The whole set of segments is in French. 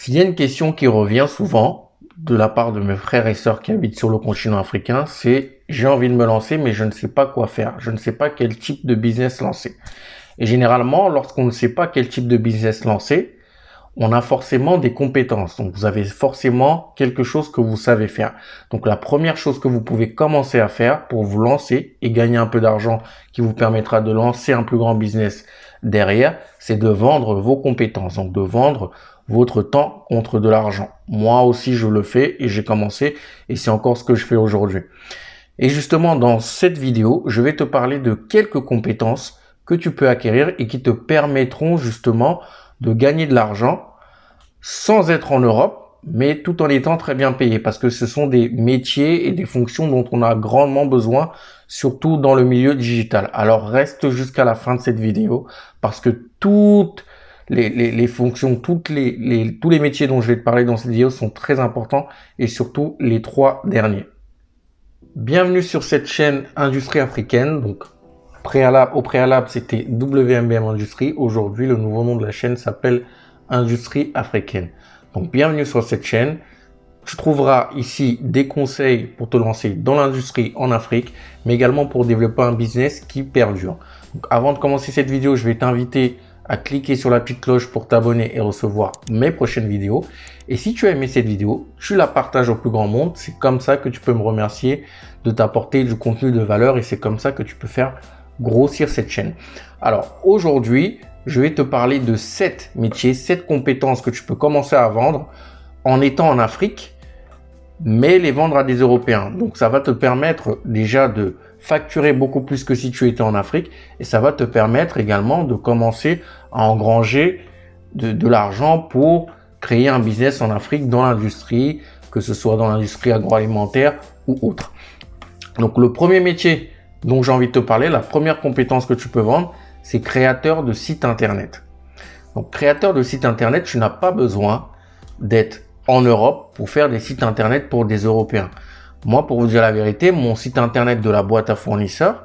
S'il y a une question qui revient souvent de la part de mes frères et sœurs qui habitent sur le continent africain, c'est j'ai envie de me lancer, mais je ne sais pas quoi faire. Je ne sais pas quel type de business lancer. Et généralement, lorsqu'on ne sait pas quel type de business lancer, on a forcément des compétences. Donc, vous avez forcément quelque chose que vous savez faire. Donc, la première chose que vous pouvez commencer à faire pour vous lancer et gagner un peu d'argent qui vous permettra de lancer un plus grand business derrière, c'est de vendre vos compétences. Donc, de vendre votre temps contre de l'argent. Moi aussi, je le fais et j'ai commencé et c'est encore ce que je fais aujourd'hui. Et justement, dans cette vidéo, je vais te parler de quelques compétences que tu peux acquérir et qui te permettront justement de gagner de l'argent sans être en Europe, mais tout en étant très bien payé parce que ce sont des métiers et des fonctions dont on a grandement besoin, surtout dans le milieu digital. Alors reste jusqu'à la fin de cette vidéo parce que toutes les fonctions, tous les métiers dont je vais te parler dans cette vidéo sont très importants et surtout les trois derniers. Bienvenue sur cette chaîne Industrie Africaine. Donc, au préalable, c'était WMBM Industrie. Aujourd'hui, le nouveau nom de la chaîne s'appelle Industrie Africaine. Donc, bienvenue sur cette chaîne. Tu trouveras ici des conseils pour te lancer dans l'industrie en Afrique, mais également pour développer un business qui perdure. Donc, avant de commencer cette vidéo, je vais t'inviter à cliquer sur la petite cloche pour t'abonner et recevoir mes prochaines vidéos. Et si tu as aimé cette vidéo, tu la partages au plus grand monde. C'est comme ça que tu peux me remercier de t'apporter du contenu de valeur et c'est comme ça que tu peux faire grossir cette chaîne. Alors aujourd'hui, je vais te parler de 7 métiers, 7 compétences que tu peux commencer à vendre en étant en Afrique, mais les vendre à des Européens. Donc ça va te permettre déjà de facturer beaucoup plus que si tu étais en Afrique et ça va te permettre également de commencer à engranger de l'argent pour créer un business en Afrique dans l'industrie, que ce soit dans l'industrie agroalimentaire ou autre. Donc le premier métier dont j'ai envie de te parler, la première compétence que tu peux vendre, c'est créateur de site internet. Donc créateur de site internet, tu n'as pas besoin d'être en Europe pour faire des sites internet pour des Européens. Moi, pour vous dire la vérité, mon site internet de la boîte à fournisseurs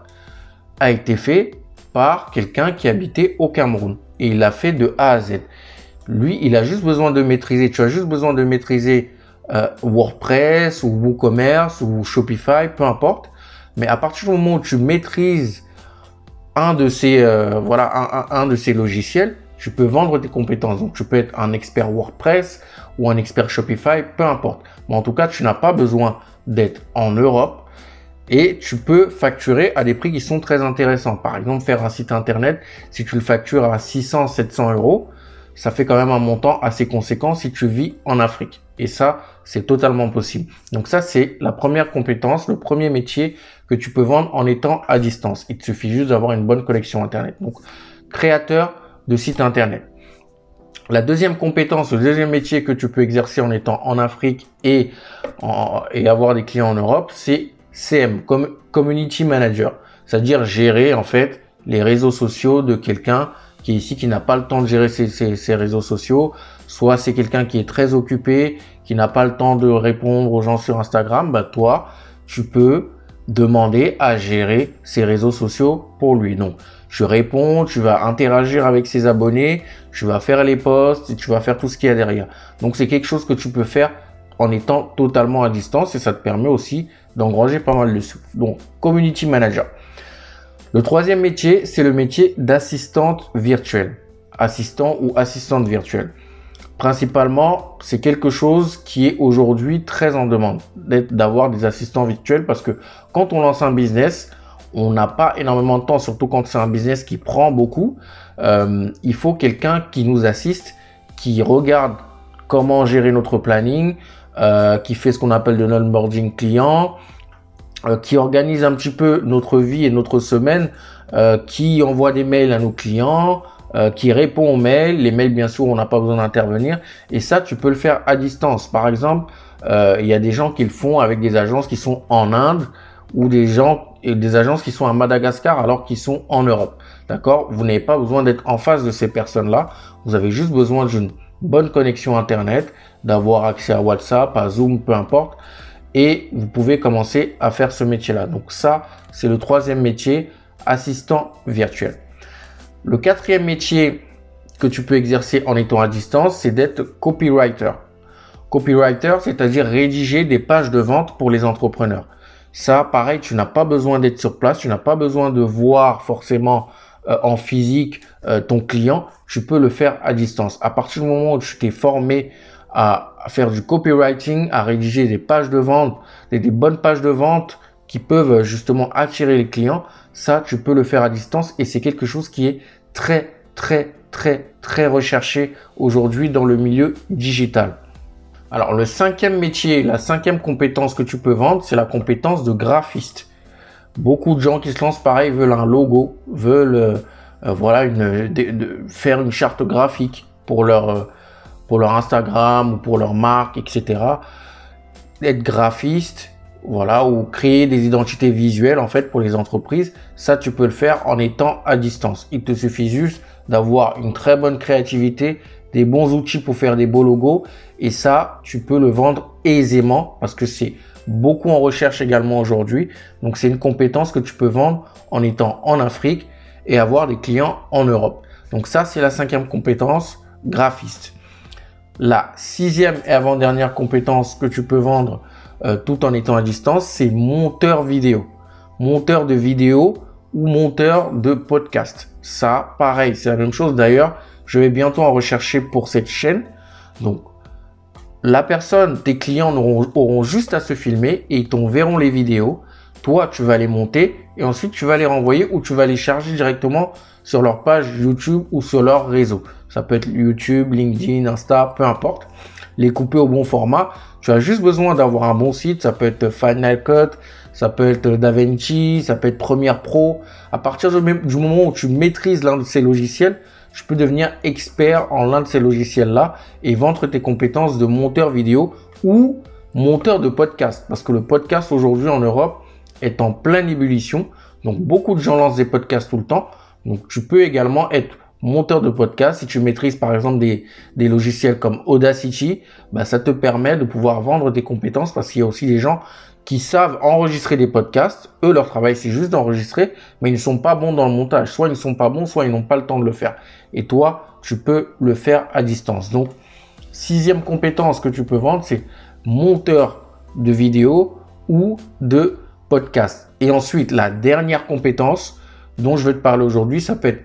a été fait par quelqu'un qui habitait au Cameroun et il l'a fait de A à Z. Lui, il a juste besoin de maîtriser, tu as juste besoin de maîtriser WordPress ou WooCommerce ou Shopify, peu importe. Mais à partir du moment où tu maîtrises un de ces logiciels, tu peux vendre tes compétences. Donc, tu peux être un expert WordPress ou un expert Shopify, peu importe. Mais en tout cas, tu n'as pas besoin d'être en Europe et tu peux facturer à des prix qui sont très intéressants. Par exemple, faire un site internet, si tu le factures à 600, 700 euros, ça fait quand même un montant assez conséquent si tu vis en Afrique. Et ça, c'est totalement possible. Donc ça, c'est la première compétence, le premier métier que tu peux vendre en étant à distance. Il te suffit juste d'avoir une bonne connexion Internet. Donc, créateur de site Internet. La deuxième compétence, le deuxième métier que tu peux exercer en étant en Afrique et avoir des clients en Europe, c'est CM, Community Manager. C'est-à-dire gérer en fait les réseaux sociaux de quelqu'un qui est ici, qui n'a pas le temps de gérer ses réseaux sociaux. Soit c'est quelqu'un qui est très occupé, qui n'a pas le temps de répondre aux gens sur Instagram. Bah toi, tu peux demander à gérer ses réseaux sociaux pour lui. Donc, tu réponds, tu vas interagir avec ses abonnés, tu vas faire les posts et tu vas faire tout ce qu'il y a derrière. Donc, c'est quelque chose que tu peux faire en étant totalement à distance et ça te permet aussi d'engranger pas mal de sous. Donc, Community Manager. Le troisième métier, c'est le métier d'assistante virtuelle. Assistant ou assistante virtuelle. Principalement, c'est quelque chose qui est aujourd'hui très en demande, d'avoir des assistants virtuels parce que quand on lance un business, on n'a pas énormément de temps, surtout quand c'est un business qui prend beaucoup. Il faut quelqu'un qui nous assiste, qui regarde comment gérer notre planning, qui fait ce qu'on appelle de l'onboarding client, qui organise un petit peu notre vie et notre semaine, qui envoie des mails à nos clients, qui répond aux mails. Les mails, bien sûr, on n'a pas besoin d'intervenir. Et ça, tu peux le faire à distance. Par exemple, il y a des gens qui le font avec des agences qui sont en Inde ou des agences qui sont à Madagascar alors qu'ils sont en Europe. D'accord? Vous n'avez pas besoin d'être en face de ces personnes-là. Vous avez juste besoin d'une bonne connexion Internet, d'avoir accès à WhatsApp, à Zoom, peu importe. Et vous pouvez commencer à faire ce métier-là. Donc ça, c'est le troisième métier, assistant virtuel. Le quatrième métier que tu peux exercer en étant à distance, c'est d'être copywriter. Copywriter, c'est-à-dire rédiger des pages de vente pour les entrepreneurs. Ça, pareil, tu n'as pas besoin d'être sur place, tu n'as pas besoin de voir forcément en physique ton client, tu peux le faire à distance. À partir du moment où tu t'es formé à faire du copywriting, à rédiger des pages de vente, des bonnes pages de vente qui peuvent justement attirer les clients, ça, tu peux le faire à distance et c'est quelque chose qui est très, très, très, très recherché aujourd'hui dans le milieu digital. Alors, le cinquième métier, la cinquième compétence que tu peux vendre, c'est la compétence de graphiste. Beaucoup de gens qui se lancent pareil veulent un logo, veulent faire une charte graphique pour leur Instagram ou pour leur marque, etc. Être graphiste, voilà, ou créer des identités visuelles en fait pour les entreprises, ça tu peux le faire en étant à distance. Il te suffit juste d'avoir une très bonne créativité, des bons outils pour faire des beaux logos et ça tu peux le vendre aisément parce que c'est beaucoup en recherche également aujourd'hui. Donc c'est une compétence que tu peux vendre en étant en Afrique et avoir des clients en Europe. Donc ça c'est la cinquième compétence, graphiste. La sixième et avant-dernière compétence que tu peux vendre tout en étant à distance, c'est monteur vidéo. Monteur de vidéo ou monteur de podcast. Ça, pareil, c'est la même chose. D'ailleurs, je vais bientôt en rechercher pour cette chaîne. Donc, la personne, tes clients auront juste à se filmer et ils t'enverront les vidéos. Toi, tu vas les monter et ensuite tu vas les renvoyer ou tu vas les charger directement sur leur page YouTube ou sur leur réseau. Ça peut être YouTube, LinkedIn, Insta, peu importe. Les couper au bon format. Tu as juste besoin d'avoir un bon site. Ça peut être Final Cut, ça peut être DaVinci, ça peut être Premiere Pro. À partir du moment où tu maîtrises l'un de ces logiciels, tu peux devenir expert en l'un de ces logiciels-là et vendre tes compétences de monteur vidéo ou monteur de podcast. Parce que le podcast aujourd'hui en Europe est en pleine ébullition. Donc, beaucoup de gens lancent des podcasts tout le temps. Donc, tu peux également être monteur de podcast. Si tu maîtrises par exemple des logiciels comme Audacity, bah, ça te permet de pouvoir vendre tes compétences parce qu'il y a aussi des gens qui savent enregistrer des podcasts. Eux, leur travail, c'est juste d'enregistrer, mais ils ne sont pas bons dans le montage. Soit ils ne sont pas bons, soit ils n'ont pas le temps de le faire. Et toi, tu peux le faire à distance. Donc, sixième compétence que tu peux vendre, c'est monteur de vidéo ou de podcast. Et ensuite, la dernière compétence dont je vais te parler aujourd'hui, ça peut être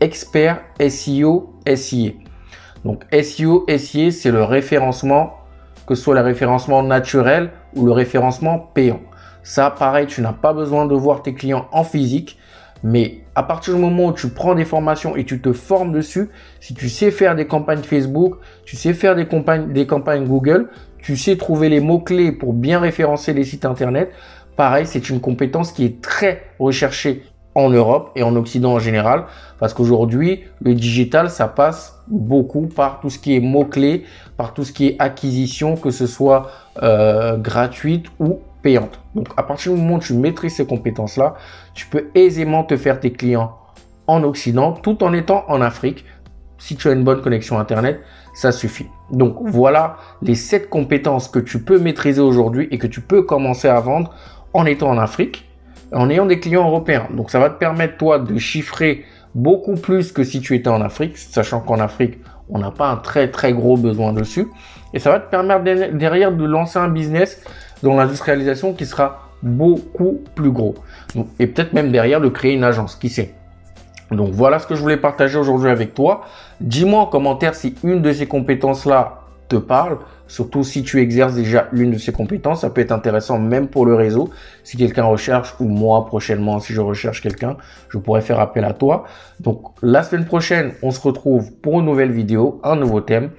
expert SEO, SIA. Donc SEO, SIA, c'est le référencement, que ce soit le référencement naturel ou le référencement payant. Ça, pareil, tu n'as pas besoin de voir tes clients en physique, mais à partir du moment où tu prends des formations et tu te formes dessus, si tu sais faire des campagnes Facebook, tu sais faire des campagnes Google, tu sais trouver les mots-clés pour bien référencer les sites internet, pareil, c'est une compétence qui est très recherchée en Europe et en Occident en général, parce qu'aujourd'hui, le digital, ça passe beaucoup par tout ce qui est mots-clés, par tout ce qui est acquisition, que ce soit gratuite ou payante. Donc, à partir du moment où tu maîtrises ces compétences-là, tu peux aisément te faire tes clients en Occident, tout en étant en Afrique. Si tu as une bonne connexion Internet, ça suffit. Donc, voilà les 7 compétences que tu peux maîtriser aujourd'hui et que tu peux commencer à vendre en étant en Afrique, en ayant des clients européens. Donc, ça va te permettre, toi, de chiffrer beaucoup plus que si tu étais en Afrique, sachant qu'en Afrique, on n'a pas un très, très gros besoin dessus. Et ça va te permettre derrière de lancer un business dans l'industrialisation qui sera beaucoup plus gros. Donc, et peut-être même derrière de créer une agence, qui sait. Donc, voilà ce que je voulais partager aujourd'hui avec toi. Dis-moi en commentaire si une de ces compétences-là te parle. Surtout si tu exerces déjà l'une de ces compétences, ça peut être intéressant même pour le réseau. Si quelqu'un recherche ou moi prochainement, si je recherche quelqu'un, je pourrais faire appel à toi. Donc la semaine prochaine, on se retrouve pour une nouvelle vidéo, un nouveau thème.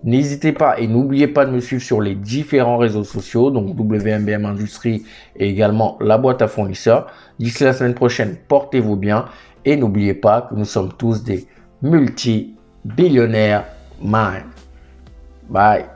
N'hésitez pas et n'oubliez pas de me suivre sur les différents réseaux sociaux, donc WMBM Industrie et également la boîte à fournisseurs. D'ici la semaine prochaine, portez-vous bien et n'oubliez pas que nous sommes tous des multi-billionnaires mind. Bye.